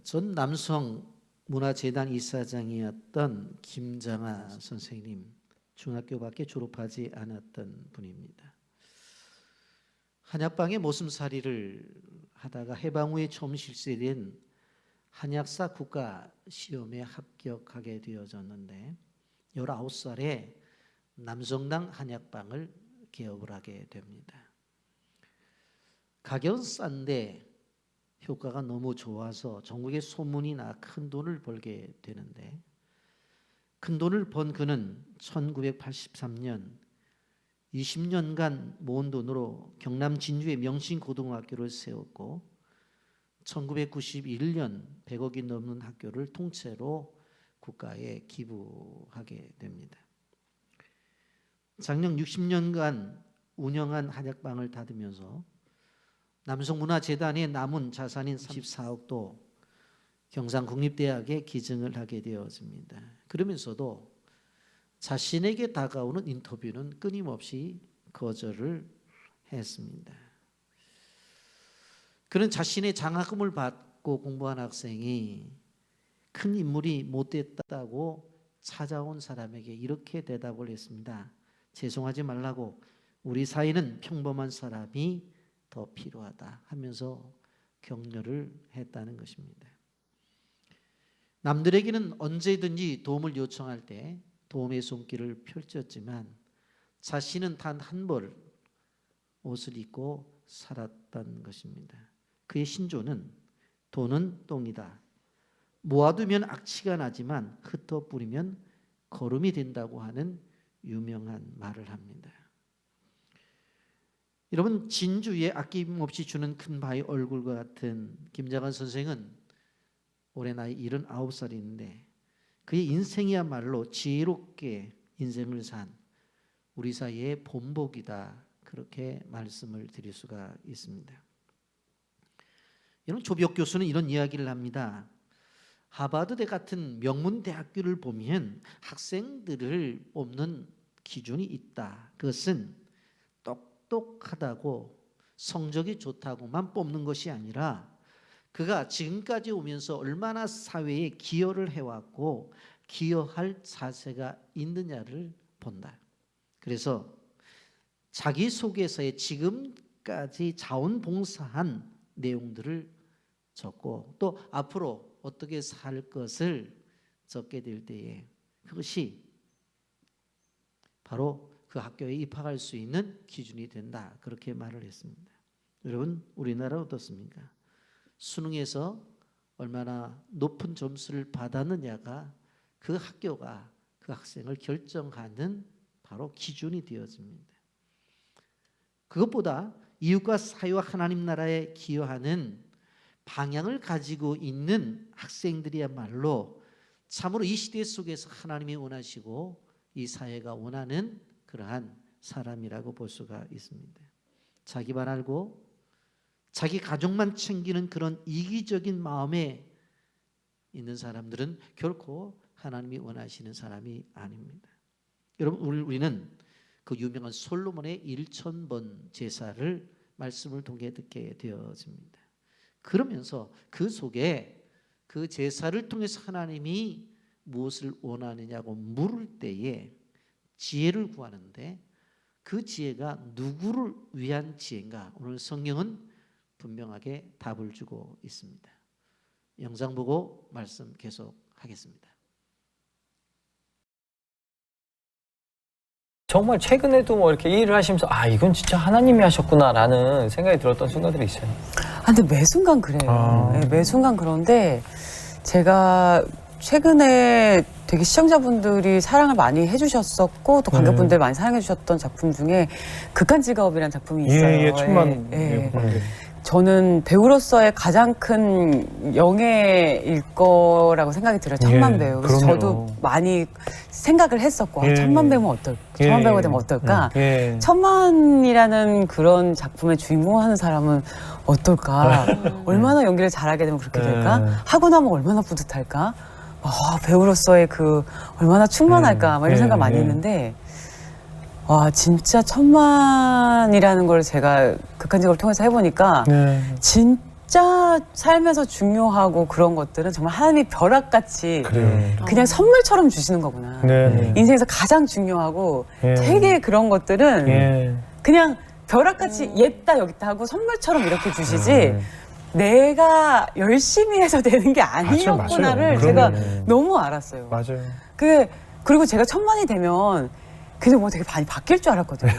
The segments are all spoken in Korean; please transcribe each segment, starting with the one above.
전 남성문화재단 이사장이었던 김장하 선생님, 중학교밖에 졸업하지 않았던 분입니다. 한약방의 모슴살이를 하다가 해방 후에 처음 실시된 한약사 국가 시험에 합격하게 되어졌는데 19살에 남성당 한약방을 개업을 하게 됩니다. 가격은 싼데 효과가 너무 좋아서 전국에 소문이 나 큰 돈을 벌게 되는데, 큰 돈을 번 그는 1983년 20년간 모은 돈으로 경남 진주의 명신고등학교를 세웠고 1991년 100억이 넘는 학교를 통째로 국가에 기부하게 됩니다. 작년 60년간 운영한 한약방을 닫으면서 남성문화재단의 남은 자산인 34억도 경상국립대학에 기증을 하게 되었습니다. 그러면서도 자신에게 다가오는 인터뷰는 끊임없이 거절을 했습니다. 그는 자신의 장학금을 받고 공부한 학생이 큰 인물이 못됐다고 찾아온 사람에게 이렇게 대답을 했습니다. 죄송하지 말라고, 우리 사이는 평범한 사람이 더 필요하다 하면서 격려를 했다는 것입니다. 남들에게는 언제든지 도움을 요청할 때 도움의 손길을 펼쳤지만 자신은 단 한 벌 옷을 입고 살았던 것입니다. 그의 신조는 돈은 똥이다. 모아두면 악취가 나지만 흩어 뿌리면 거름이 된다고 하는 유명한 말을 합니다. 여러분, 진주에 아낌없이 주는 큰 바위 얼굴과 같은 김장하 선생은 올해 나이 79살인데 그의 인생이야말로 지혜롭게 인생을 산 우리 사이의 본보기다, 그렇게 말씀을 드릴 수가 있습니다. 여러분, 조비옥 교수는 이런 이야기를 합니다. 하버드대 같은 명문 대학교를 보면 학생들을 뽑는 기준이 있다. 그것은 똑똑하다고 성적이 좋다고만 뽑는 것이 아니라 그가 지금까지 오면서 얼마나 사회에 기여를 해왔고 기여할 자세가 있느냐를 본다. 그래서 자기소개서에 지금까지 자원봉사한 내용들을 적고 또 앞으로 어떻게 살 것을 적게 될 때에 그것이 바로 그 학교에 입학할 수 있는 기준이 된다, 그렇게 말을 했습니다. 여러분, 우리나라 어떻습니까? 수능에서 얼마나 높은 점수를 받았느냐가 그 학교가 그 학생을 결정하는 바로 기준이 되어집니다. 그것보다 이웃과 사회와 하나님 나라에 기여하는 방향을 가지고 있는 학생들이야말로 참으로 이 시대 속에서 하나님이 원하시고 이 사회가 원하는 그러한 사람이라고 볼 수가 있습니다. 자기만 알고 자기 가족만 챙기는 그런 이기적인 마음에 있는 사람들은 결코 하나님이 원하시는 사람이 아닙니다. 여러분, 우리는 그 유명한 솔로몬의 1000번 제사를 말씀을 통해 듣게 되어집니다. 그러면서 그 속에 그 제사를 통해서 하나님이 무엇을 원하느냐고 물을 때에 지혜를 구하는데 그 지혜가 누구를 위한 지혜인가? 오늘 성경은 분명하게 답을 주고 있습니다. 영상 보고 말씀 계속하겠습니다. 정말 최근에도 뭐 이렇게 일을 하시면서 아, 이건 진짜 하나님이 하셨구나라는 생각이 들었던 순간들이 있어요. 근데 매 순간 그래요. 네, 매 순간 그런데 제가 최근에 되게 시청자분들이 사랑을 많이 해주셨었고 또 관객분들 많이 사랑해주셨던 작품 중에 극한직업이라는 작품이 있어요. 예, 천만. 저는 배우로서의 가장 큰 영예일 거라고 생각이 들어요. 천만 배우. 그래서 그럼요. 저도 많이 생각을 했었고 천만 배우면 어떨까? 천만 배우가 되면 어떨까? 천만이라는 그런 작품의 주인공을 하는 사람은 어떨까? 얼마나 연기를 잘하게 되면 그렇게 될까? 하고 나면 얼마나 뿌듯할까? 배우로서의 그 얼마나 충만할까? 막 이런 생각 많이 했는데 와, 진짜 천만이라는 걸 제가 극한직업을 통해서 해보니까 진짜 진짜 삶에서 중요하고 그런 것들은 정말 하나님이 벼락같이 그래요. 그냥 선물처럼 주시는 거구나. 네. 인생에서 가장 중요하고 예. 되게 그런 것들은 예. 그냥 벼락같이 옜다 여기다 하고 선물처럼 이렇게 주시지 내가 열심히 해서 되는 게 아니었구나를 맞아요. 제가 그럼요. 너무 알았어요. 맞아요. 그리고 제가 1000만이 되면 그냥 뭐 되게 많이 바뀔 줄 알았거든요.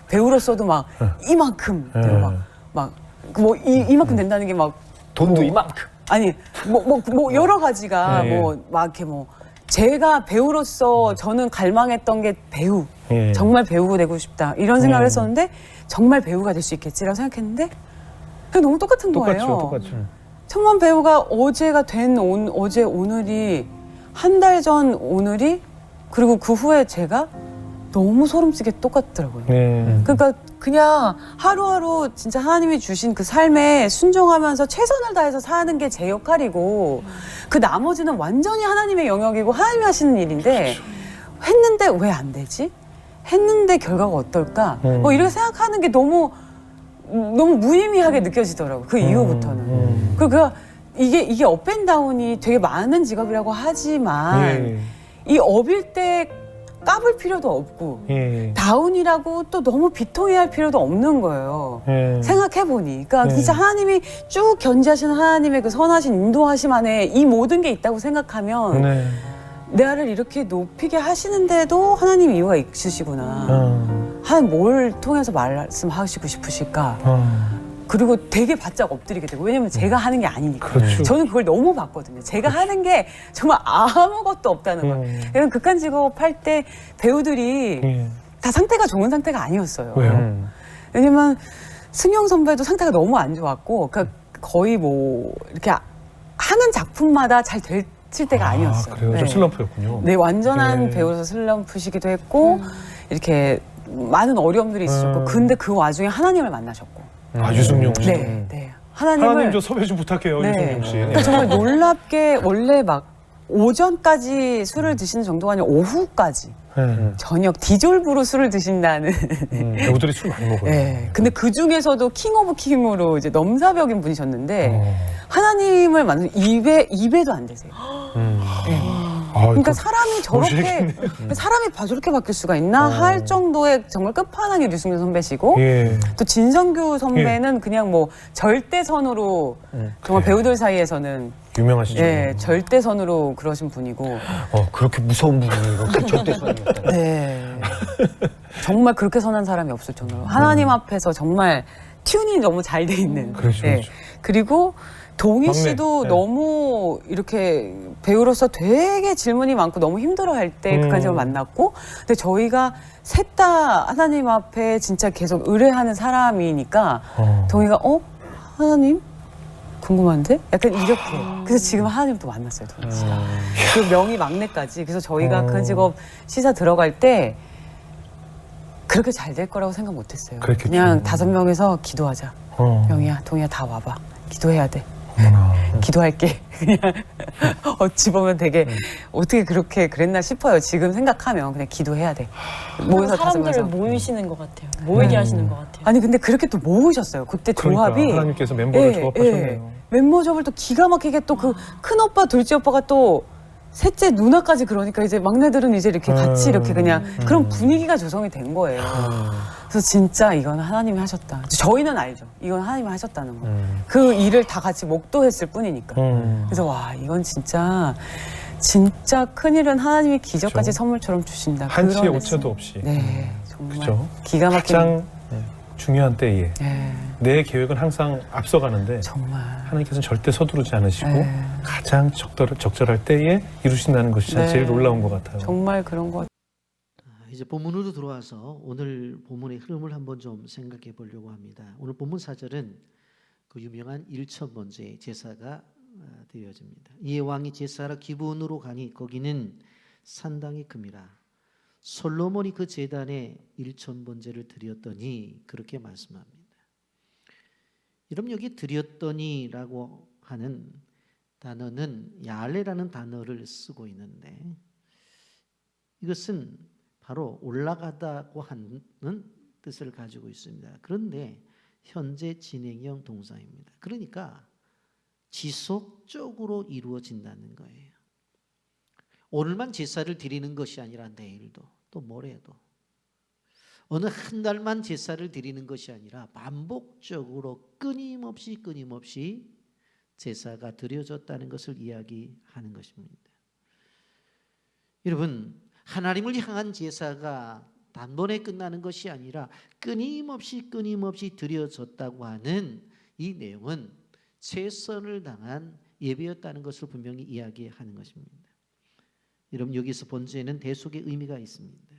배우로서도 막 이만큼 되고 막뭐 이만큼 된다는 게 막 돈도 이만큼. 아니 뭐 여러 가지가 예. 뭐 막 이렇게 뭐 제가 배우로서 저는 갈망했던 게 배우 예. 정말 배우가 되고 싶다 이런 생각을 했었는데 정말 배우가 될 수 있겠지라고 생각했는데 그냥 너무 똑같은 거예요. 똑같죠. 1000만 배우가 어제가 된 어제 오늘이 한 달 전 오늘이 그리고 그 후에 제가 너무 소름끼게 똑같더라고요. 네. 그러니까 그냥 하루하루 진짜 하나님이 주신 그 삶에 순종하면서 최선을 다해서 사는 게 제 역할이고 그 나머지는 완전히 하나님의 영역이고 하나님이 하시는 일인데 했는데 왜 안 되지? 했는데 결과가 어떨까? 뭐 이렇게 생각하는 게 너무 무의미하게 느껴지더라고요. 그 이후부터는. 그리고 이게 업앤다운이 되게 많은 직업이라고 하지만 예. 이 업일 때 까불 필요도 없고 예. 다운이라고 또 너무 비통해할 필요도 없는 거예요. 예. 생각해보니. 그러니까 네. 진짜 하나님이 쭉 견지하시는 하나님의 그 선하신 인도하심 안에 이 모든 게 있다고 생각하면 네. 나를 이렇게 높이게 하시는데도 하나님 이유가 있으시구나. 하나님 뭘 통해서 말씀하시고 싶으실까. 그리고 되게 바짝 엎드리게 되고 왜냐면 제가 하는 게 아니니까. 그렇죠. 저는 그걸 너무 봤거든요. 제가 하는 게 정말 아무것도 없다는 거예요. 이런 극한 직업 할 때 배우들이 예. 다 상태가 좋은 상태가 아니었어요. 왜요? 왜냐면 승용 선배도 상태가 너무 안 좋았고 그러니까 거의 뭐 이렇게 하는 작품마다 잘 될 때가 아니었어요. 그래요? 좀 슬럼프였군요. 네, 완전한 예. 배우로서 슬럼프시기도 했고 이렇게 많은 어려움들이 있으셨고 근데 그 와중에 하나님을 만나셨고 유승용 씨. 네, 네. 하나님을 하나님 저 섭외 좀 부탁해요, 네. 유승용 씨. 그러니까 정말 놀랍게 원래 막 오전까지 술을 드시는 정도가 아니라 오후까지 저녁 디졸브로 술을 드신다는 배우들이 술 많이 먹어요. 네. 근데 그 중에서도 킹 오브 킹으로 이제 넘사벽인 분이셨는데 하나님을 만나 입에도 안 되세요. 네. 그러니까 사람이 저렇게 저렇게 바뀔 수가 있나 할 정도의 정말 끝판왕의 류승룡 선배시고 예. 또 진성규 선배는 그냥 뭐 절대선으로 정말 배우들 사이에서는 유명하시죠. 예, 절대선으로 그러신 분이고 그렇게 무서운 분이 이렇게 절대선이었다. 네. 정말 그렇게 선한 사람이 없을 정도로 하나님 앞에서 정말 튜닝이 너무 잘 돼 있는. 그렇죠, 예. 그렇죠. 그리고 동희 막내, 씨도 네. 너무 이렇게 배우로서 되게 질문이 많고 너무 힘들어할 때 극한직을 만났고 근데 저희가 셋 다 하나님 앞에 진짜 계속 의뢰하는 사람이니까 동희가 하나님? 궁금한데? 약간 이렇게. 그래서 지금 하나님 또 만났어요, 동희 씨가. 그 명의 막내까지. 그래서 저희가 그 직업 시사 들어갈 때 그렇게 잘 될 거라고 생각 못 했어요. 그랬겠죠. 그냥 5명에서 기도하자. 명희야, 동희야 다 와봐. 기도해야 돼. 기도할게. 그냥 어찌 보면 되게 어떻게 그렇게 그랬나 싶어요. 지금 생각하면 그냥 기도해야 돼. 모여서 사람들을 5명에서. 모이시는 것 같아요. 모이게 하시는 것 같아요. 아니 근데 그렇게 또 모으셨어요. 그때 그러니까 조합이. 하나님께서 멤버를 조합하셨네요. 멤버 조합을 또 기가 막히게 또 그 큰 오빠, 둘째 오빠가 또 셋째 누나까지 그러니까 이제 막내들은 이제 이렇게 같이 이렇게 그냥 그런 분위기가 조성이 된 거예요. 그래서 진짜 이건 하나님이 하셨다. 저희는 알죠. 이건 하나님이 하셨다는 거. 그 일을 다 같이 목도했을 뿐이니까. 그래서 와 이건 진짜 큰일은 하나님이 기적까지 그쵸. 선물처럼 주신다. 한치의 그런 오차도 없이. 네, 정말 그죠? 기가 막힌. 가장 중요한 때에 네, 내 계획은 항상 앞서가는데 정말. 하나님께서는 절대 서두르지 않으시고 네. 가장 적절할 때에 이루신다는 것이 네. 제일 놀라운 것 같아요. 정말 그런 것 같아요. 이제 본문으로 들어와서 오늘 본문의 흐름을 한번 좀 생각해 보려고 합니다. 오늘 본문 4절은 그 유명한 1,000번째 제사가 되어집니다. 이에 왕이 제사하러 기브온으로 가니 거기는 산당이 큼이라. 솔로몬이 그 제단에 1,000번째를 드렸더니 그렇게 말씀합니다. 여러분 여기 드렸더니라고 하는 단어는 야레라는 단어를 쓰고 있는데 이것은 바로 올라가다고 하는 뜻을 가지고 있습니다. 그런데 현재 진행형 동사입니다. 그러니까 지속적으로 이루어진다는 거예요. 오늘만 제사를 드리는 것이 아니라 내일도 또 모레도 어느 한 달만 제사를 드리는 것이 아니라 반복적으로 끊임없이 제사가 드려졌다는 것을 이야기하는 것입니다. 여러분, 하나님을 향한 제사가 단번에 끝나는 것이 아니라 끊임없이 드려졌다고 하는 이 내용은 최선을 당한 예배였다는 것을 분명히 이야기하는 것입니다. 여러분, 여기서 본죄는 대속의 의미가 있습니다.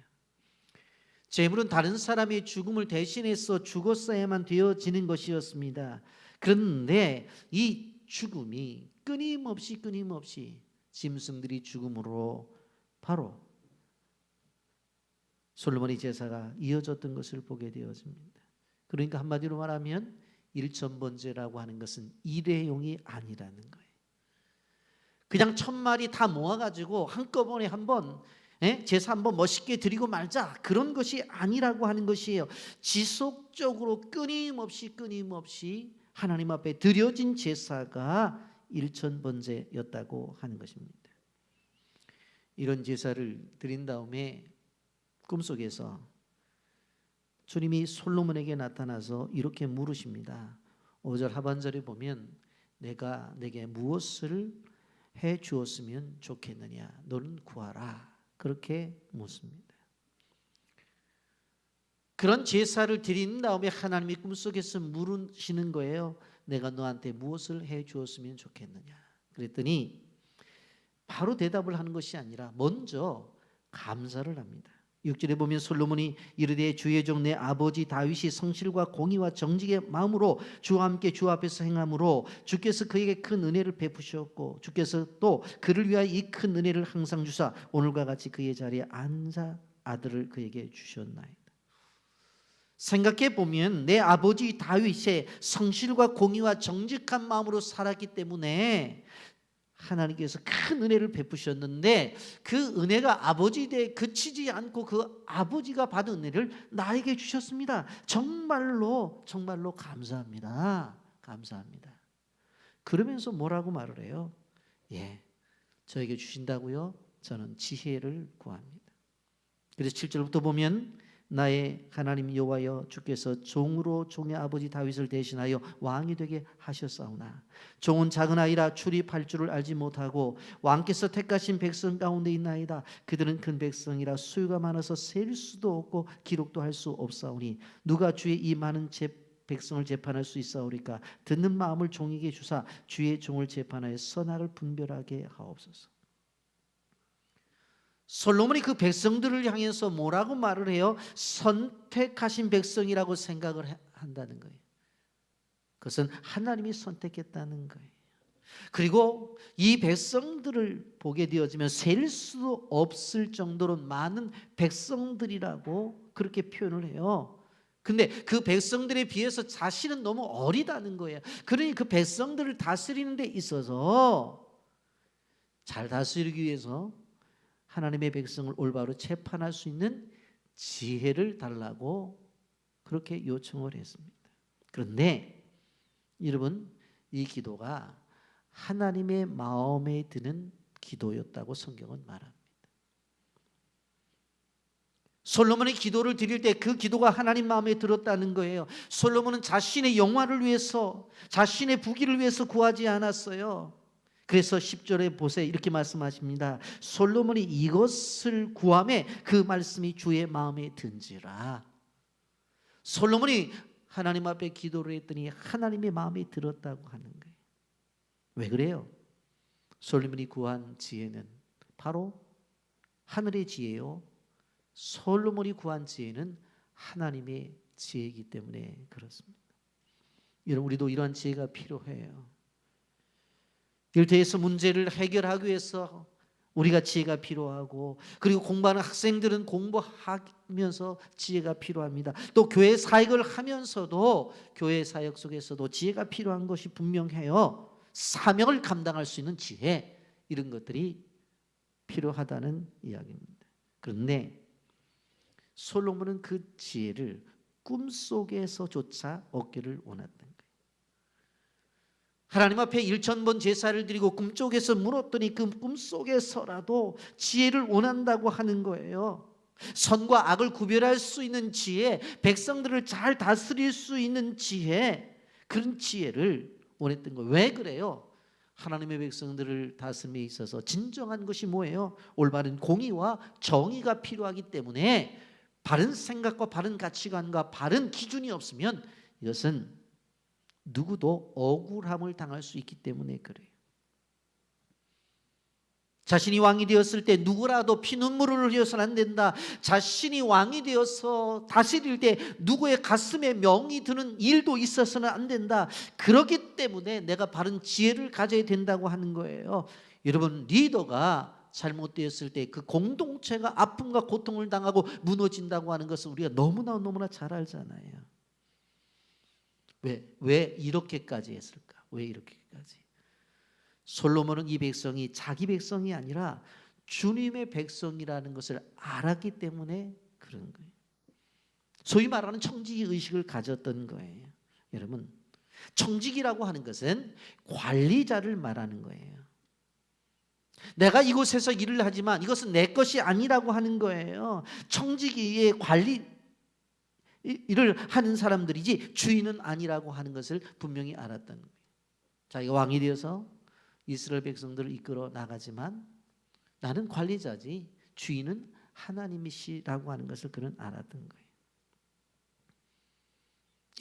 재물은 다른 사람의 죽음을 대신해서 죽었어야만 되어지는 것이었습니다. 그런데 이 죽음이 끊임없이 짐승들이 죽음으로 바로 솔로몬의 제사가 이어졌던 것을 보게 되어집니다. 그러니까 한마디로 말하면 일천번제라고 하는 것은 일회용이 아니라는 거예요. 그냥 1000마리 다 모아가지고 한꺼번에 한번 제사 한번 멋있게 드리고 말자, 그런 것이 아니라고 하는 것이에요. 지속적으로 끊임없이 하나님 앞에 드려진 제사가 일천번제였다고 하는 것입니다. 이런 제사를 드린 다음에 꿈속에서 주님이 솔로몬에게 나타나서 이렇게 물으십니다. 5절 하반절에 보면 내가 내게 무엇을 해 주었으면 좋겠느냐, 너는 구하라, 그렇게 묻습니다. 그런 제사를 드린 다음에 하나님이 꿈속에서 물으시는 거예요. 내가 너한테 무엇을 해 주었으면 좋겠느냐. 그랬더니 바로 대답을 하는 것이 아니라 먼저 감사를 합니다. 6절에 보면 솔로몬이 이르되 주의 종 내 아버지 다윗이 성실과 공의와 정직의 마음으로 주와 함께 주 앞에서 행함으로 주께서 그에게 큰 은혜를 베푸셨고 주께서 또 그를 위하여 이 큰 은혜를 항상 주사 오늘과 같이 그의 자리에 앉아 아들을 그에게 주셨나이다. 생각해 보면 내 아버지 다윗의 성실과 공의와 정직한 마음으로 살았기 때문에 하나님께서 큰 은혜를 베푸셨는데 그 은혜가 아버지에 그치지 않고 그 아버지가 받은 은혜를 나에게 주셨습니다. 정말로 감사합니다. 그러면서 뭐라고 말을 해요? 저에게 주신다고요? 저는 지혜를 구합니다. 그래서 7절부터 보면 나의 하나님 여호와여 주께서 종으로 종의 아버지 다윗을 대신하여 왕이 되게 하셨사오나 종은 작은 아이라 출입할 줄을 알지 못하고 왕께서 택하신 백성 가운데 있나이다. 그들은 큰 백성이라 수요가 많아서 셀 수도 없고 기록도 할 수 없사오니 누가 주의 이 많은 백성을 재판할 수 있사오리까. 듣는 마음을 종에게 주사 주의 종을 재판하여 선악을 분별하게 하옵소서. 솔로몬이 그 백성들을 향해서 뭐라고 말을 해요? 선택하신 백성이라고 생각을 한다는 거예요. 그것은 하나님이 선택했다는 거예요. 그리고 이 백성들을 보게 되어지면 셀 수도 없을 정도로 많은 백성들이라고 그렇게 표현을 해요. 근데 그 백성들에 비해서 자신은 너무 어리다는 거예요. 그러니 그 백성들을 다스리는 데 있어서 잘 다스리기 위해서 하나님의 백성을 올바로 재판할 수 있는 지혜를 달라고 그렇게 요청을 했습니다. 그런데 여러분, 이 기도가 하나님의 마음에 드는 기도였다고 성경은 말합니다. 솔로몬의 기도를 드릴 때 그 기도가 하나님 마음에 들었다는 거예요. 솔로몬은 자신의 영화를 위해서, 자신의 부귀를 위해서 구하지 않았어요. 그래서 10절에 보세요. 이렇게 말씀하십니다. 솔로몬이 이것을 구하매 그 말씀이 주의 마음에 든지라. 솔로몬이 하나님 앞에 기도를 했더니 하나님의 마음에 들었다고 하는 거예요. 왜 그래요? 솔로몬이 구한 지혜는 바로 하늘의 지혜요, 솔로몬이 구한 지혜는 하나님의 지혜이기 때문에 그렇습니다. 여러분, 우리도 이러한 지혜가 필요해요. 일터에서 문제를 해결하기 위해서 우리가 지혜가 필요하고, 그리고 공부하는 학생들은 공부하면서 지혜가 필요합니다. 또 교회 사역을 하면서도 교회 사역 속에서도 지혜가 필요한 것이 분명해요. 사명을 감당할 수 있는 지혜, 이런 것들이 필요하다는 이야기입니다. 그런데 솔로몬은 그 지혜를 꿈속에서조차 얻기를 원했던 거예요. 하나님 앞에 1000번 제사를 드리고 꿈속에서 물었더니 그 꿈속에서라도 지혜를 원한다고 하는 거예요. 선과 악을 구별할 수 있는 지혜, 백성들을 잘 다스릴 수 있는 지혜, 그런 지혜를 원했던 거예요. 왜 그래요? 하나님의 백성들을 다스림에 있어서 진정한 것이 뭐예요? 올바른 공의와 정의가 필요하기 때문에 바른 생각과 바른 가치관과 바른 기준이 없으면 이것은 누구도 억울함을 당할 수 있기 때문에 그래요. 자신이 왕이 되었을 때 누구라도 피눈물을 흘려서는 안 된다. 자신이 왕이 되어서 다스릴 때 누구의 가슴에 명이 드는 일도 있어서는 안 된다. 그렇기 때문에 내가 바른 지혜를 가져야 된다고 하는 거예요. 여러분, 리더가 잘못되었을 때 그 공동체가 아픔과 고통을 당하고 무너진다고 하는 것을 우리가 너무나 잘 알잖아요. 왜 이렇게까지 했을까? 왜 이렇게까지? 솔로몬은 이 백성이 자기 백성이 아니라 주님의 백성이라는 것을 알았기 때문에 그런 거예요. 소위 말하는 청지기 의식을 가졌던 거예요. 여러분, 청지기라고 하는 것은 관리자를 말하는 거예요. 내가 이곳에서 일을 하지만 이것은 내 것이 아니라고 하는 거예요. 청지기의 관리 일을 하는 사람들이지 주인은 아니라고 하는 것을 분명히 알았던 거예요. 자기가 왕이 되어서 이스라엘 백성들을 이끌어 나가지만 나는 관리자지 주인은 하나님이시라고 하는 것을 그는 알았던 거예요.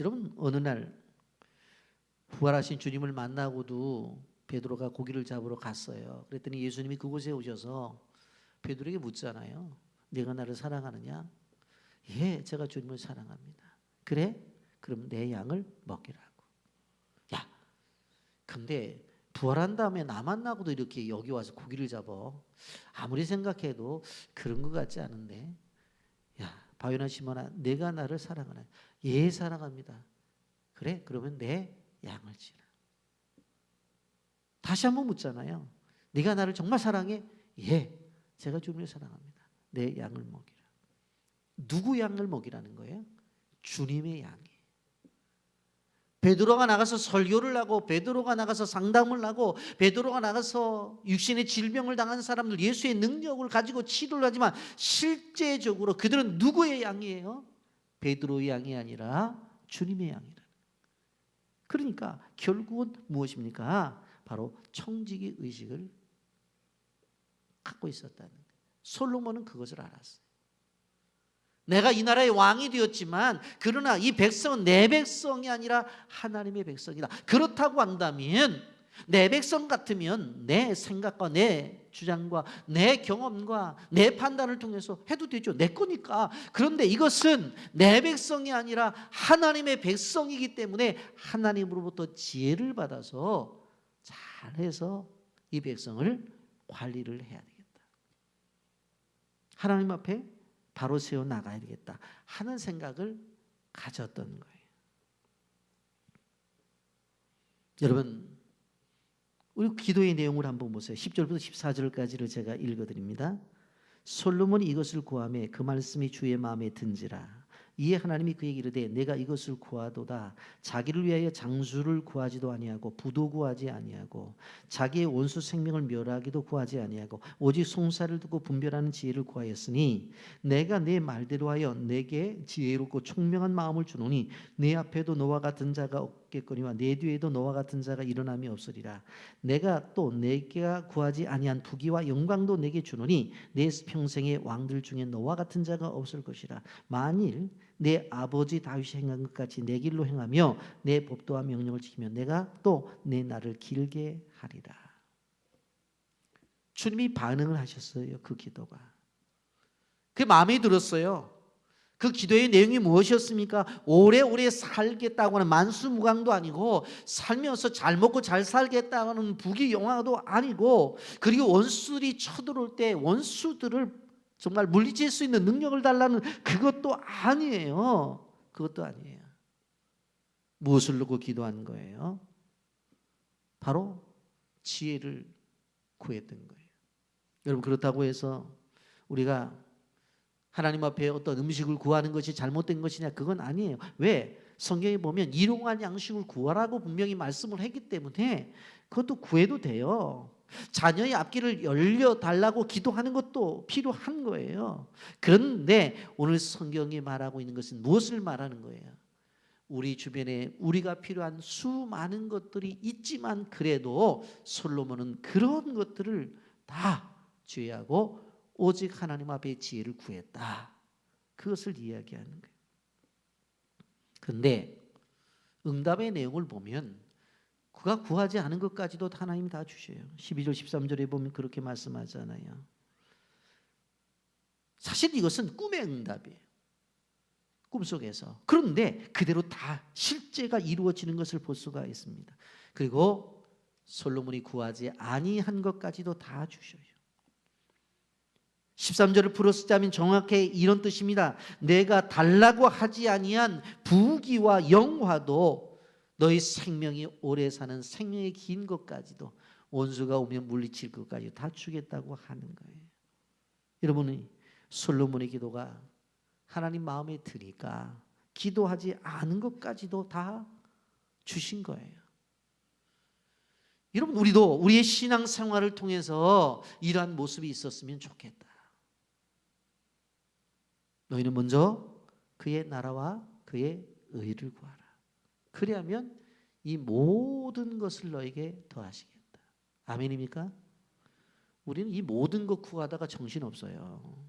여러분, 어느 날 부활하신 주님을 만나고도 베드로가 고기를 잡으러 갔어요. 그랬더니 예수님이 그곳에 오셔서 베드로에게 묻잖아요. 네가 나를 사랑하느냐? 예, 제가 주님을 사랑합니다. 그래? 그럼 내 양을 먹이라고. 야, 근데 부활한 다음에 나 만나고도 이렇게 여기 와서 고기를 잡아. 아무리 생각해도 그런 것 같지 않은데. 야, 바요나 시몬아, 내가 나를 사랑하나? 예, 사랑합니다. 그래? 그러면 내 양을 지라. 다시 한번 묻잖아요. 네가 나를 정말 사랑해? 예, 제가 주님을 사랑합니다. 내 양을 먹이라. 누구 양을 먹이라는 거예요? 주님의 양이에요. 베드로가 나가서 설교를 하고 베드로가 나가서 상담을 하고 베드로가 나가서 육신의 질병을 당한 사람들 예수의 능력을 가지고 치료를 하지만 실제적으로 그들은 누구의 양이에요? 베드로의 양이 아니라 주님의 양이라. 그러니까 결국은 무엇입니까? 바로 청지기 의식을 갖고 있었다는 거예요. 솔로몬은 그것을 알았어요. 내가 이 나라의 왕이 되었지만 그러나 이 백성은 내 백성이 아니라 하나님의 백성이다. 그렇다고 한다면 내 백성 같으면 내 생각과 내 주장과 내 경험과 내 판단을 통해서 해도 되죠. 내 거니까. 그런데 이것은 내 백성이 아니라 하나님의 백성이기 때문에 하나님으로부터 지혜를 받아서 잘해서 이 백성을 관리를 해야 되겠다. 하나님 앞에 바로 세워 나가야 되겠다 하는 생각을 가졌던 거예요. 여러분, 우리 기도의 내용을 한번 보세요. 10절부터 14절까지를 제가 읽어드립니다. 솔로몬이 이것을 구하매 그 말씀이 주의 마음에 든지라. 이에 하나님이 그에게 이르되 내가 이것을 구하도다. 자기를 위하여 장수를 구하지도 아니하고 부도 구하지 아니하고 자기의 원수 생명을 멸하기도 구하지 아니하고 오직 송사를 두고 분별하는 지혜를 구하였으니 내가 내 말대로 하여 내게 지혜롭고 총명한 마음을 주노니 내 앞에도 너와 같은 자가 없겠거니와 내 뒤에도 너와 같은 자가 일어남이 없으리라. 내가 또 내가 구하지 아니한 부귀와 영광도 내게 주노니 내 평생의 왕들 중에 너와 같은 자가 없을 것이라. 만일 내 아버지 다윗이 행한 것 같이 내 길로 행하며 내 법도와 명령을 지키며 내가 또 내 날을 길게 하리라. 주님이 반응을 하셨어요. 그 기도가. 그게 마음에 들었어요. 그 기도의 내용이 무엇이었습니까? 오래오래 살겠다고 하는 만수무강도 아니고 살면서 잘 먹고 잘 살겠다는 부귀영화도 아니고 그리고 원수들이 쳐들어올 때 원수들을 정말 물리칠 수 있는 능력을 달라는 그것도 아니에요. 그것도 아니에요. 무엇을 놓고 기도한 거예요? 바로 지혜를 구했던 거예요. 여러분, 그렇다고 해서 우리가 하나님 앞에 어떤 음식을 구하는 것이 잘못된 것이냐? 그건 아니에요. 왜? 성경에 보면 일용할 양식을 구하라고 분명히 말씀을 했기 때문에 그것도 구해도 돼요. 자녀의 앞길을 열려달라고 기도하는 것도 필요한 거예요. 그런데 오늘 성경이 말하고 있는 것은 무엇을 말하는 거예요? 우리 주변에 우리가 필요한 수많은 것들이 있지만 그래도 솔로몬은 그런 것들을 다 제외하고 오직 하나님 앞에 지혜를 구했다. 그것을 이야기하는 거예요. 그런데 응답의 내용을 보면 그가 구하지 않은 것까지도 하나님이 다 주셔요. 12절 13절에 보면 그렇게 말씀하잖아요. 사실 이것은 꿈의 응답이에요. 꿈속에서. 그런데 그대로 다 실제가 이루어지는 것을 볼 수가 있습니다. 그리고 솔로몬이 구하지 아니한 것까지도 다 주셔요. 13절을 풀어쓰자면 정확히 이런 뜻입니다. 내가 달라고 하지 아니한 부귀와 영화도 너희 생명이 오래 사는 생명이 긴 것까지도 원수가 오면 물리칠 것까지 다 주겠다고 하는 거예요. 여러분이 솔로몬의 기도가 하나님 마음에 드니까 기도하지 않은 것까지도 다 주신 거예요. 여러분 우리도 우리의 신앙 생활을 통해서 이러한 모습이 있었으면 좋겠다. 너희는 먼저 그의 나라와 그의 의를 구하라. 그리하면 이 모든 것을 너에게 더하시겠다. 아멘입니까? 우리는 이 모든 것 구하다가 정신없어요.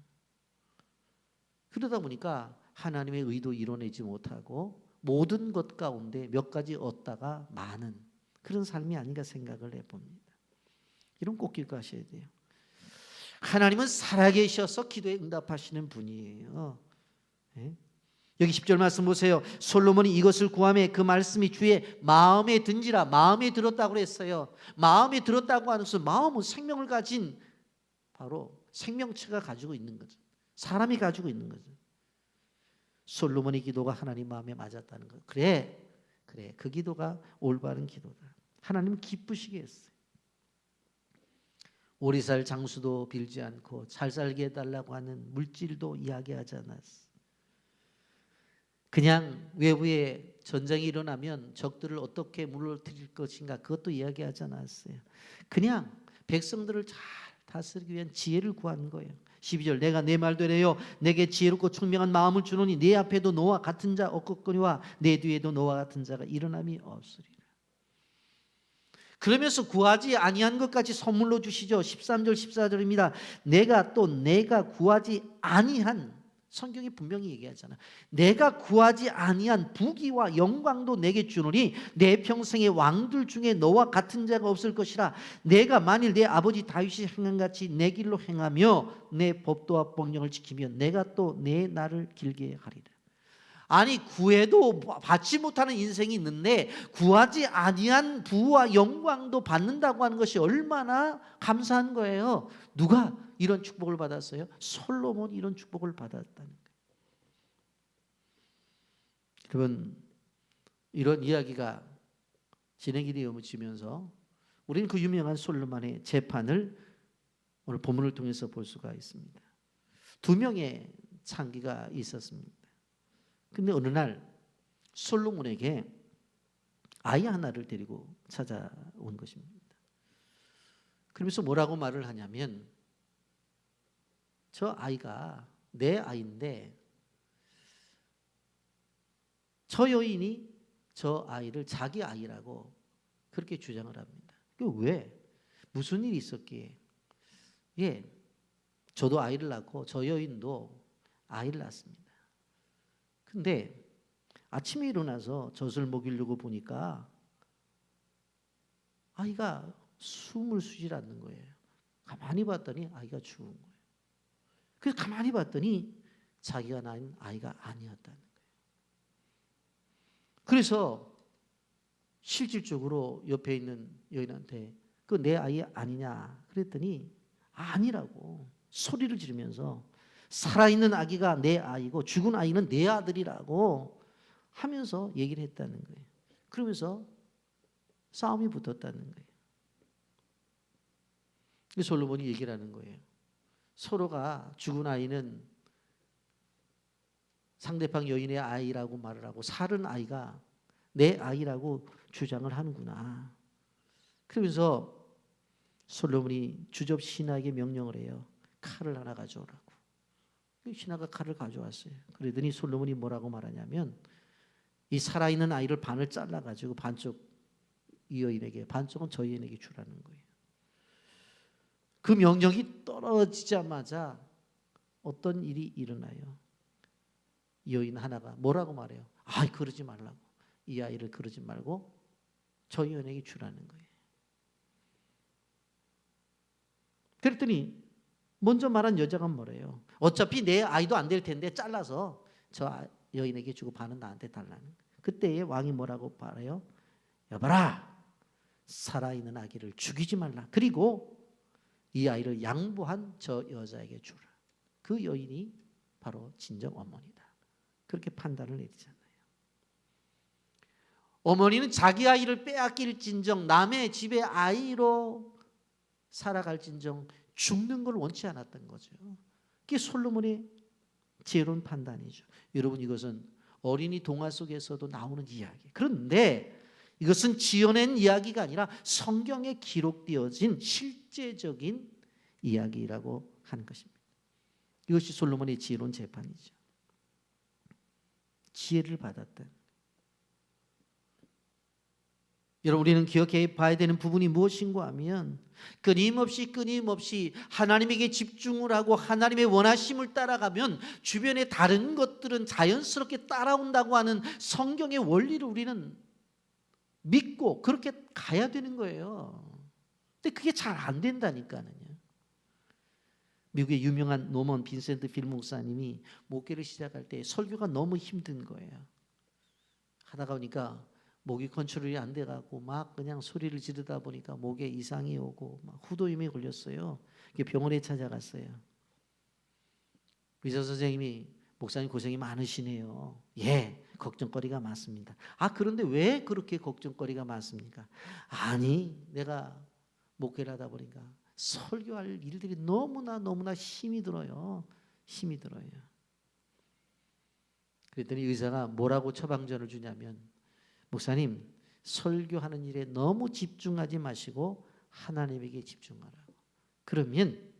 그러다 보니까 하나님의 의도 이뤄내지 못하고 모든 것 가운데 몇 가지 얻다가 많은 그런 삶이 아닌가 생각을 해봅니다. 이런 꼭 기억하셔야 돼요. 하나님은 살아계셔서 기도에 응답하시는 분이에요. 네? 여기 10절 말씀 보세요. 솔로몬이 이것을 구하매 그 말씀이 주의 마음에 든지라. 마음에 들었다고 했어요. 마음에 들었다고 하는 것은 마음은 생명을 가진 바로 생명체가 가지고 있는 거죠. 사람이 가지고 있는 거죠. 솔로몬의 기도가 하나님 마음에 맞았다는 거. 그래 그 기도가 올바른 기도다. 하나님은 기쁘시게 했어요. 오래 살 장수도 빌지 않고 잘 살게 해달라고 하는 물질도 이야기하지 않았어. 그냥 외부에 전쟁이 일어나면 적들을 어떻게 물러뜨릴 것인가 그것도 이야기하지 않았어요. 그냥 백성들을 잘 다스리기 위한 지혜를 구한 거예요. 12절 내가 내 말대로요 내게 지혜롭고 총명한 마음을 주노니 내 앞에도 너와 같은 자 없겠거니와 내 뒤에도 너와 같은 자가 일어남이 없으리라. 그러면서 구하지 아니한 것까지 선물로 주시죠. 13절 14절입니다. 내가 구하지 아니한 성경이 분명히 얘기하잖아. 내가 구하지 아니한 부귀와 영광도 내게 주노니 내 평생의 왕들 중에 너와 같은 자가 없을 것이라. 내가 만일 내 아버지 다윗이 행한 같이 내 길로 행하며 내 법도와 법령을 지키면 내가 또 내 날을 길게 하리라. 아니 구해도 받지 못하는 인생이 있는데 구하지 아니한 부와 영광도 받는다고 하는 것이 얼마나 감사한 거예요. 누가 이런 축복을 받았어요? 솔로몬이 이런 축복을 받았다는 거예요. 여러분 이런 이야기가 진행이 되어지면서 우리는 그 유명한 솔로몬의 재판을 오늘 본문을 통해서 볼 수가 있습니다. 2명의 창기가 있었습니다. 근데 어느 날 솔로몬에게 아이 하나를 데리고 찾아온 것입니다. 그러면서 뭐라고 말을 하냐면 저 아이가 내 아이인데 저 여인이 저 아이를 자기 아이라고 그렇게 주장을 합니다. 왜? 무슨 일이 있었기에? 예, 저도 아이를 낳고 저 여인도 아이를 낳았습니다. 근데 아침에 일어나서 젖을 먹이려고 보니까 아이가 숨을 쉬질 않는 거예요. 가만히 봤더니 아이가 죽은 거예요. 그래서 가만히 봤더니 자기가 낳은 아이가 아니었다는 거예요. 그래서 실질적으로 옆에 있는 여인한테 그 내 아이 아니냐 그랬더니 아니라고 소리를 지르면서 살아있는 아기가 내 아이고 죽은 아이는 내 아들이라고 하면서 얘기를 했다는 거예요. 그러면서 싸움이 붙었다는 거예요. 솔로몬이 얘기를 하는 거예요. 서로가 죽은 아이는 상대방 여인의 아이라고 말을 하고 살은 아이가 내 아이라고 주장을 하는구나. 그러면서 솔로몬이 주접 신하에게 명령을 해요. 칼을 하나 가져오라고. 신하가 칼을 가져왔어요. 그러더니 솔로몬이 뭐라고 말하냐면 이 살아있는 아이를 반을 잘라가지고 반쪽 이 여인에게 반쪽은 저 여인에게 주라는 거예요. 그 명령이 떨어지자마자 어떤 일이 일어나요. 여인 하나가 뭐라고 말해요? 아, 그러지 말라고. 이 아이를 그러지 말고 저 여인에게 주라는 거예요. 그랬더니 먼저 말한 여자가 뭐래요? 어차피 내 아이도 안 될 텐데 잘라서 저 여인에게 주고 반은 나한테 달라는 거예요. 그때에 왕이 뭐라고 말해요? 여봐라, 살아있는 아기를 죽이지 말라. 그리고 이 아이를 양보한 저 여자에게 주라. 그 여인이 바로 진정 어머니다. 그렇게 판단을 내리잖아요. 어머니는 자기 아이를 빼앗길진정 남의 집의 아이로 살아갈진정 죽는 걸 원치 않았던 거죠. 그게 솔로몬의 지혜로운 판단이죠. 여러분, 이것은 어린이 동화 속에서도 나오는 이야기. 그런데 이것은 지어낸 이야기가 아니라 성경에 기록되어진 실제적인 이야기라고 하는 것입니다. 이것이 솔로몬의 지혜로운 재판이죠. 지혜를 받았다. 여러분, 우리는 기억해 봐야 되는 부분이 무엇인가 하면 끊임없이 하나님에게 집중을 하고 하나님의 원하심을 따라가면 주변의 다른 것들은 자연스럽게 따라온다고 하는 성경의 원리를 우리는 믿고 그렇게 가야 되는 거예요. 근데 그게 잘 안 된다니까요. 미국의 유명한 노먼 빈센트 필 목사님이 목회를 시작할 때 설교가 너무 힘든 거예요. 하다가 보니까 목이 컨트롤이 안 돼가고 막 그냥 소리를 지르다 보니까 목에 이상이 오고 막 후두염에 걸렸어요. 병원에 찾아갔어요. 의사 선생님이 목사님 고생이 많으시네요. 예, 걱정거리가 많습니다. 아, 그런데 왜 그렇게 걱정거리가 많습니까? 아니, 내가 목회를 하다 보니까 설교할 일들이 너무나 힘이 들어요. 힘이 들어요. 그랬더니 의사가 뭐라고 처방전을 주냐면, 목사님, 설교하는 일에 너무 집중하지 마시고 하나님에게 집중하라고. 그러면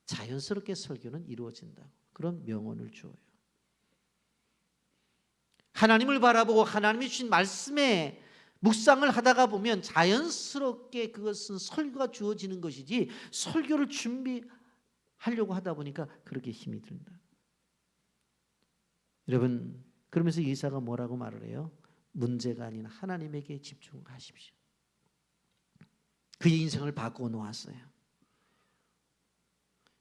자연스럽게 설교는 이루어진다고. 그런 명언을 줘요. 하나님을 바라보고 하나님이 주신 말씀에 묵상을 하다가 보면 자연스럽게 그것은 설교가 주어지는 것이지, 설교를 준비하려고 하다 보니까 그렇게 힘이 든다. 여러분, 그러면서 의사가 뭐라고 말을 해요? 문제가 아닌 하나님에게 집중하십시오. 그의 인생을 바꾸어 놓았어요.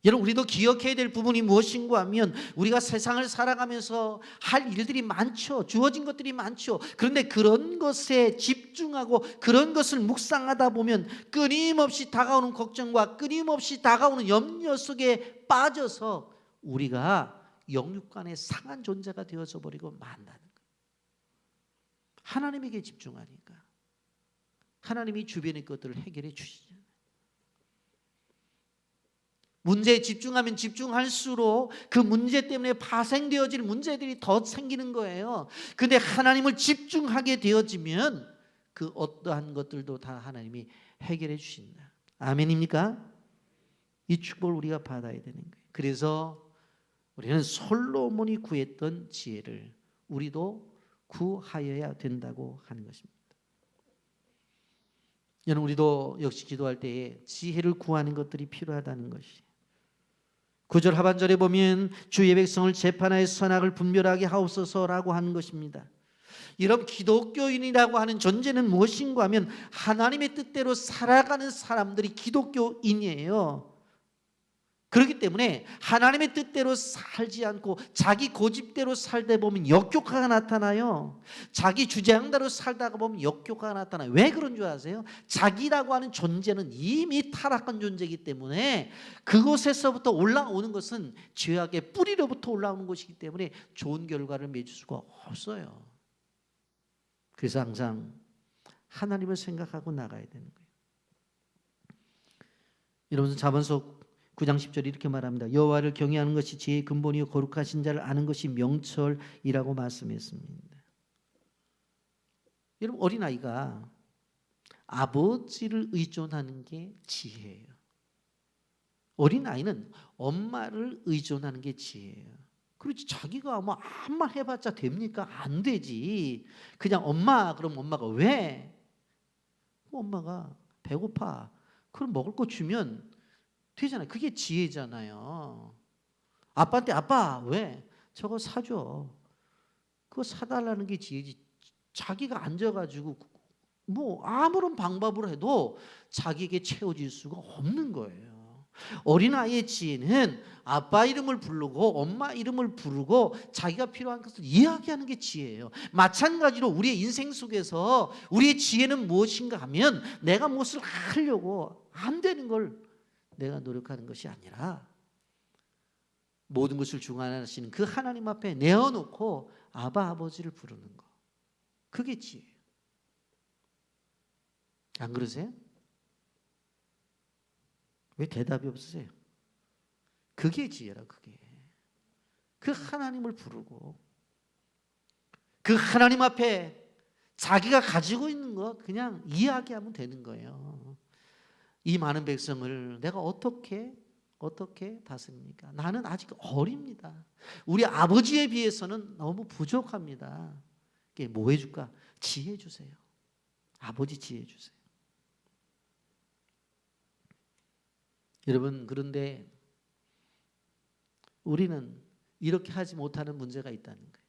여러분, 우리도 기억해야 될 부분이 무엇인가 하면 우리가 세상을 살아가면서 할 일들이 많죠. 주어진 것들이 많죠. 그런데 그런 것에 집중하고 그런 것을 묵상하다 보면 끊임없이 다가오는 걱정과 끊임없이 다가오는 염려 속에 빠져서 우리가 영육간에 상한 존재가 되어져 버리고 만다는 거예요. 하나님에게 집중하니까 하나님이 주변의 것들을 해결해 주시잖아요. 문제에 집중하면 집중할수록 그 문제 때문에 파생되어질 문제들이 더 생기는 거예요. 그런데 하나님을 집중하게 되어지면 그 어떠한 것들도 다 하나님이 해결해 주신다. 아멘입니까? 이 축복을 우리가 받아야 되는 거예요. 그래서 우리는 솔로몬이 구했던 지혜를 우리도 구하여야 된다고 하는 것입니다. 여러분, 우리도 역시 기도할 때에 지혜를 구하는 것들이 필요하다는 것이, 9절 하반절에 보면 주의 백성을 재판하여 선악을 분별하게 하옵소서라고 하는 것입니다. 여러분, 기독교인이라고 하는 존재는 무엇인가 하면 하나님의 뜻대로 살아가는 사람들이 기독교인이에요. 그렇기 때문에 하나님의 뜻대로 살지 않고 자기 고집대로 살다 보면 역효과가 나타나요. 자기 주장대로 살다가 보면 역효과가 나타나요. 왜 그런 줄 아세요? 자기라고 하는 존재는 이미 타락한 존재이기 때문에 그곳에서부터 올라오는 것은 죄악의 뿌리로부터 올라오는 것이기 때문에 좋은 결과를 맺을 수가 없어요. 그래서 항상 하나님을 생각하고 나가야 되는 거예요. 여러분, 자본속 9장 10절 이렇게 말합니다. 여호와를 경외하는 것이 지혜의 근본이요 거룩하신 자를 아는 것이 명철이라고 말씀했습니다. 여러분, 어린아이가 아버지를 의존하는 게 지혜예요. 어린아이는 엄마를 의존하는 게 지혜예요. 그렇지, 자기가 뭐 아무 말 해봤자 됩니까? 안 되지. 그냥 엄마, 그럼 엄마가 왜? 엄마가 배고파. 그럼 먹을 거 주면 되잖아요. 그게 지혜잖아요. 아빠한테 아빠 왜? 저거 사줘. 그거 사달라는 게 지혜지. 자기가 앉아가지고 뭐 아무런 방법으로 해도 자기에게 채워질 수가 없는 거예요. 어린아이의 지혜는 아빠 이름을 부르고 엄마 이름을 부르고 자기가 필요한 것을 이야기하는 게 지혜예요. 마찬가지로 우리의 인생 속에서 우리의 지혜는 무엇인가 하면 내가 무엇을 하려고 안 되는 걸 내가 노력하는 것이 아니라 모든 것을 중안하시는 그 하나님 앞에 내어놓고 아바 아버지를 부르는 거. 그게 지혜예요. 안 그러세요? 왜 대답이 없으세요? 그게 지혜라. 그게 그 하나님을 부르고 그 하나님 앞에 자기가 가지고 있는 거 그냥 이야기하면 되는 거예요. 이 많은 백성을 내가 어떻게 다스립니까? 나는 아직 어립니다. 우리 아버지에 비해서는 너무 부족합니다. 뭐 해줄까? 지혜 주세요. 아버지 지혜 주세요. 여러분, 그런데 우리는 이렇게 하지 못하는 문제가 있다는 거예요.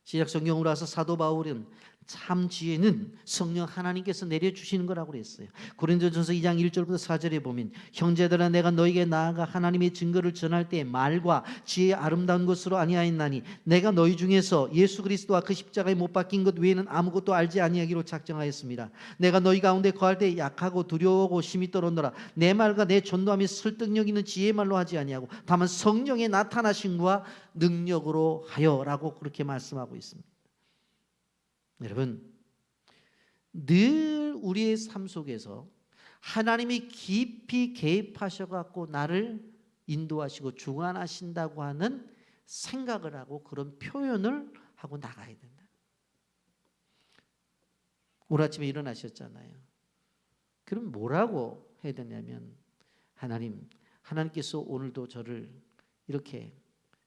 신약 성경으로 와서 사도 바울은 참 지혜는 성령 하나님께서 내려주시는 거라고 그랬어요. 고린도전서 2장 1절부터 4절에 보면 형제들아 내가 너희에게 나아가 하나님의 증거를 전할 때 말과 지혜의 아름다운 것으로 아니하였나니 내가 너희 중에서 예수 그리스도와 그 십자가에 못 박힌 것 외에는 아무것도 알지 아니하기로 작정하였습니다. 내가 너희 가운데 거할 때 약하고 두려워하고 심히 떨었노라. 내 말과 내 전도함이 설득력 있는 지혜의 말로 하지 아니하고 다만 성령의 나타나심과 능력으로 하여라고 그렇게 말씀하고 있습니다. 여러분, 늘 우리의 삶 속에서 하나님이 깊이 개입하셔갖고 나를 인도하시고 주관하신다고 하는 생각을 하고 그런 표현을 하고 나가야 된다. 오늘 아침에 일어나셨잖아요. 그럼 뭐라고 해야 되냐면 하나님께서 오늘도 저를 이렇게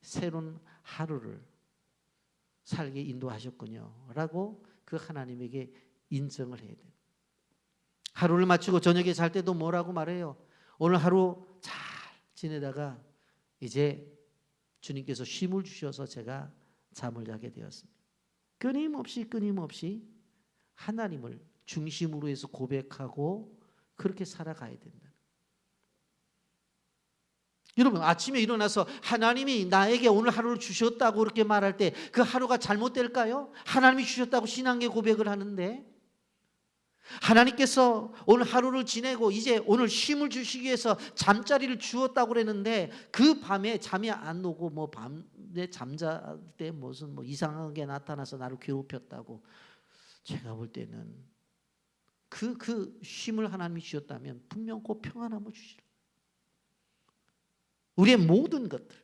새로운 하루를 살게 인도하셨군요 라고 그 하나님에게 인정을 해야 돼요. 하루를 마치고 저녁에 잘 때도 뭐라고 말해요? 오늘 하루 잘 지내다가 이제 주님께서 쉼을 주셔서 제가 잠을 자게 되었습니다. 끊임없이 하나님을 중심으로 해서 고백하고 그렇게 살아가야 된다. 여러분, 아침에 일어나서 하나님이 나에게 오늘 하루를 주셨다고 그렇게 말할 때 그 하루가 잘못될까요? 하나님이 주셨다고 신앙의 고백을 하는데 하나님께서 오늘 하루를 지내고 이제 오늘 쉼을 주시기 위해서 잠자리를 주었다고 그랬는데 그 밤에 잠이 안 오고 뭐 밤에 잠잘 때 무슨 뭐 이상한 게 나타나서 나를 괴롭혔다고. 제가 볼 때는 그 쉼을 하나님이 주셨다면 분명 꼭 평안함을 주시라. 우리의 모든 것들.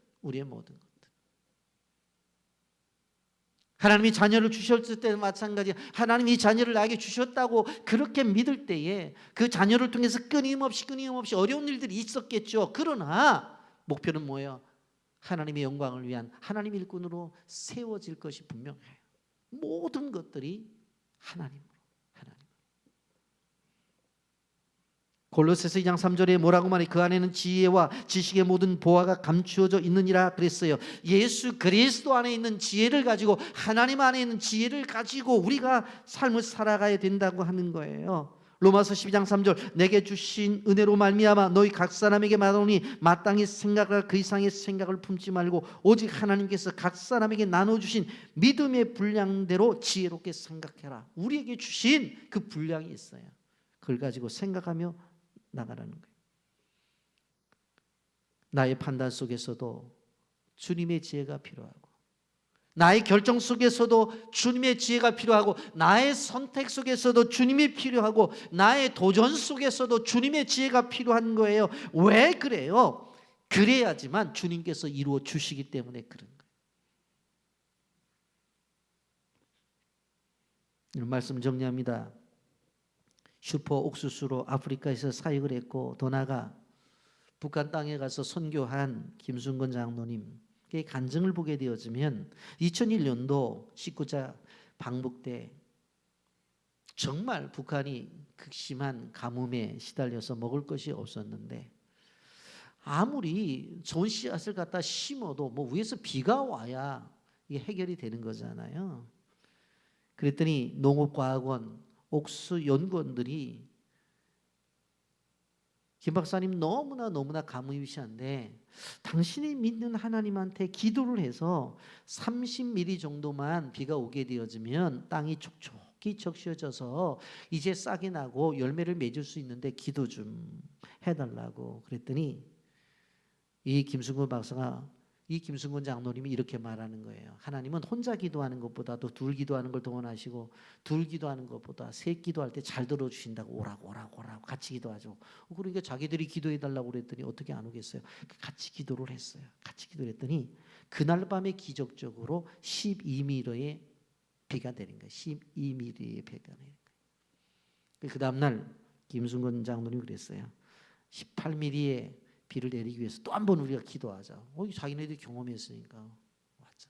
하나님이 자녀를 주셨을 때는 마찬가지. 하나님이 자녀를 나에게 주셨다고 그렇게 믿을 때에 그 자녀를 통해서 끊임없이 어려운 일들이 있었겠죠. 그러나 목표는 뭐예요? 하나님의 영광을 위한 하나님의 일꾼으로 세워질 것이 분명해요. 모든 것들이 하나님으로. 골로새서 2장 3절에 뭐라고 말해? 그 안에는 지혜와 지식의 모든 보화가 감추어져 있느니라 그랬어요. 예수 그리스도 안에 있는 지혜를 가지고 하나님 안에 있는 지혜를 가지고 우리가 삶을 살아가야 된다고 하는 거예요. 로마서 12장 3절 내게 주신 은혜로 말미암아 너희 각 사람에게 말하노니 마땅히 생각할 그 이상의 생각을 품지 말고 오직 하나님께서 각 사람에게 나눠주신 믿음의 분량대로 지혜롭게 생각해라. 우리에게 주신 그 분량이 있어요. 그걸 가지고 생각하며 나가라는 거예요. 나의 판단 속에서도 주님의 지혜가 필요하고 나의 결정 속에서도 주님의 지혜가 필요하고 나의 선택 속에서도 주님이 필요하고 나의 도전 속에서도 주님의 지혜가 필요한 거예요. 왜 그래요? 그래야지만 주님께서 이루어 주시기 때문에 그런 거예요. 이런 말씀 정리합니다. 슈퍼 옥수수로 아프리카에서 사역을 했고 더 나아가 북한 땅에 가서 선교한 김순건 장로님께 간증을 보게 되어지면 2001년도 19차 방북 때 정말 북한이 극심한 가뭄에 시달려서 먹을 것이 없었는데 아무리 좋은 씨앗을 갖다 심어도 뭐 위에서 비가 와야 이게 해결이 되는 거잖아요. 그랬더니 농업과학원, 옥수연구원들이 김 박사님 너무나 가무위시한데 당신이 믿는 하나님한테 기도를 해서 30mm 정도만 비가 오게 되어지면 땅이 촉촉히 적셔져서 이제 싹이 나고 열매를 맺을 수 있는데 기도 좀 해달라고 그랬더니 이 김순건 박사가 이 김순건 장로님이 이렇게 말하는 거예요. 하나님은 혼자 기도하는 것보다도 둘 기도하는 걸 동원하시고 둘 기도하는 것보다 셋 기도할 때 잘 들어주신다고 오라고 같이 기도하죠. 그러니까 자기들이 기도해달라고 그랬더니 어떻게 안 오겠어요. 같이 기도를 했어요. 같이 기도를 했더니 그날 밤에 기적적으로 12mm의 비가 내린 거예요. 12mm의 비가 내린 거예요. 그 다음날 김순건 장로님이 그랬어요. 18mm의 비를 내리기 위해서 또 한 번 우리가 기도하자. 자기네들이 경험했으니까 왔죠.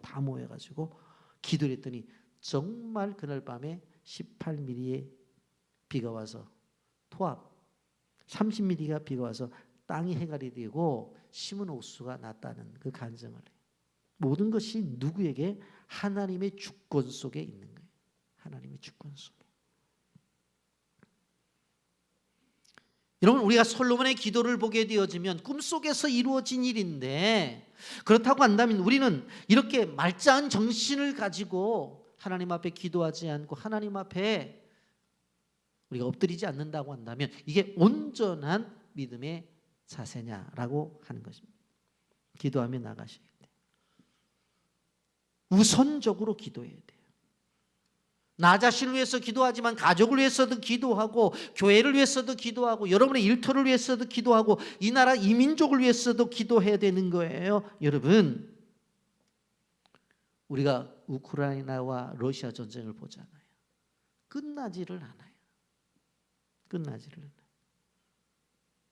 다 모여가지고 기도를 했더니 정말 그날 밤에 18mm의 비가 와서 토합 30mm가 비가 와서 땅이 해갈이 되고 심은 옥수수가 났다는 그 간증을 해요. 모든 것이 누구에게? 하나님의 주권 속에 있는 거예요. 하나님의 주권 속에. 여러분, 우리가 솔로몬의 기도를 보게 되어지면 꿈속에서 이루어진 일인데 그렇다고 한다면 우리는 이렇게 말짱한 정신을 가지고 하나님 앞에 기도하지 않고 하나님 앞에 우리가 엎드리지 않는다고 한다면 이게 온전한 믿음의 자세냐라고 하는 것입니다. 기도하며 나가셔야 돼요. 우선적으로 기도해야 돼요. 나 자신을 위해서 기도하지만 가족을 위해서도 기도하고 교회를 위해서도 기도하고 여러분의 일터를 위해서도 기도하고 이 나라 이 민족을 위해서도 기도해야 되는 거예요. 여러분, 우리가 우크라이나와 러시아 전쟁을 보잖아요. 끝나지를 않아요.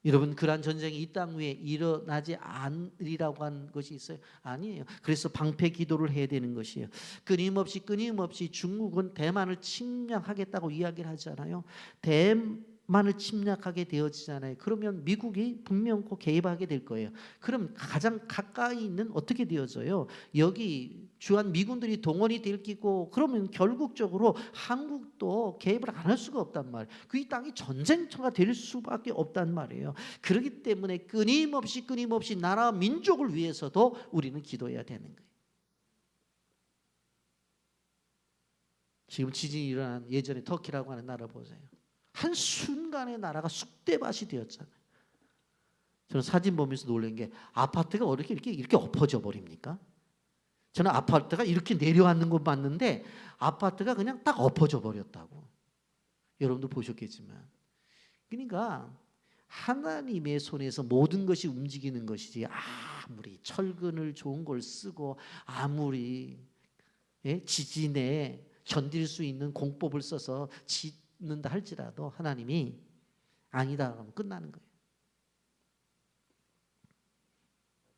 여러분, 그러한 전쟁이 이 땅 위에 일어나지 않으리라고 한 것이 있어요? 아니에요. 그래서 방패 기도를 해야 되는 것이에요. 끊임없이 중국은 대만을 침략하겠다고 이야기를 하잖아요. 대만을 침략하게 되어지잖아요. 그러면 미국이 분명 꼭 개입하게 될 거예요. 그럼 가장 가까이 있는 어떻게 되어져요? 여기 주한 미군들이 동원이 될 끼고 그러면 결국적으로 한국도 개입을 안 할 수가 없단 말이에요. 그 이 땅이 전쟁터가 될 수밖에 없단 말이에요. 그렇기 때문에 끊임없이 나라와 민족을 위해서도 우리는 기도해야 되는 거예요. 지금 지진이 일어난 예전에 터키라고 하는 나라 보세요. 한순간에 나라가 쑥대밭이 되었잖아요. 저는 사진 보면서 놀란 게 아파트가 이렇게 엎어져 버립니까? 저는 아파트가 이렇게 내려앉는 거 봤는데 아파트가 그냥 딱 엎어져 버렸다고. 여러분도 보셨겠지만. 그러니까 하나님의 손에서 모든 것이 움직이는 것이지 아무리 철근을 좋은 걸 쓰고 아무리 지진에 견딜 수 있는 공법을 써서 짓는다 할지라도 하나님이 아니다 그러면 끝나는 거예요.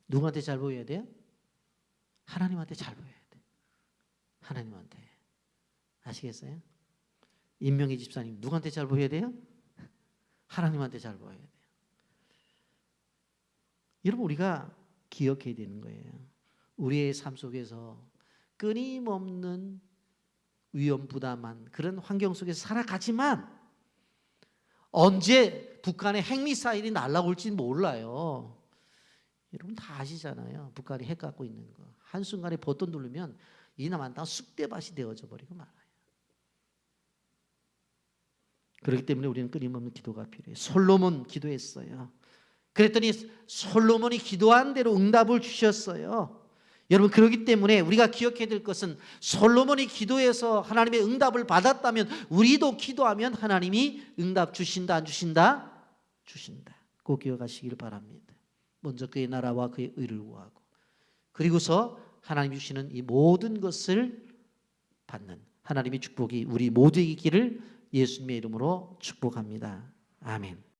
누구한테 잘 보여야 돼요? 하나님한테 잘 보여야 돼. 하나님한테. 아시겠어요? 임명희 집사님 누구한테 잘 보여야 돼요? 하나님한테 잘 보여야 돼요. 여러분, 우리가 기억해야 되는 거예요. 우리의 삶 속에서 끊임없는 위험부담한 그런 환경 속에서 살아가지만 언제 북한의 핵미사일이 날아올지는 몰라요. 여러분 다 아시잖아요. 북한이 핵 갖고 있는 거. 한순간에 버튼 누르면 이 남한 땅 쑥대밭이 되어져 버리고 말아요. 그렇기 때문에 우리는 끊임없는 기도가 필요해요. 솔로몬 기도했어요. 그랬더니 솔로몬이 기도한 대로 응답을 주셨어요. 여러분, 그렇기 때문에 우리가 기억해야 될 것은 솔로몬이 기도해서 하나님의 응답을 받았다면 우리도 기도하면 하나님이 응답 주신다 안 주신다? 주신다. 꼭 기억하시길 바랍니다. 먼저 그의 나라와 그의 의를 구하고 그리고서 하나님 주시는 이 모든 것을 받는 하나님의 축복이 우리 모두에게 있기를 예수님의 이름으로 축복합니다. 아멘.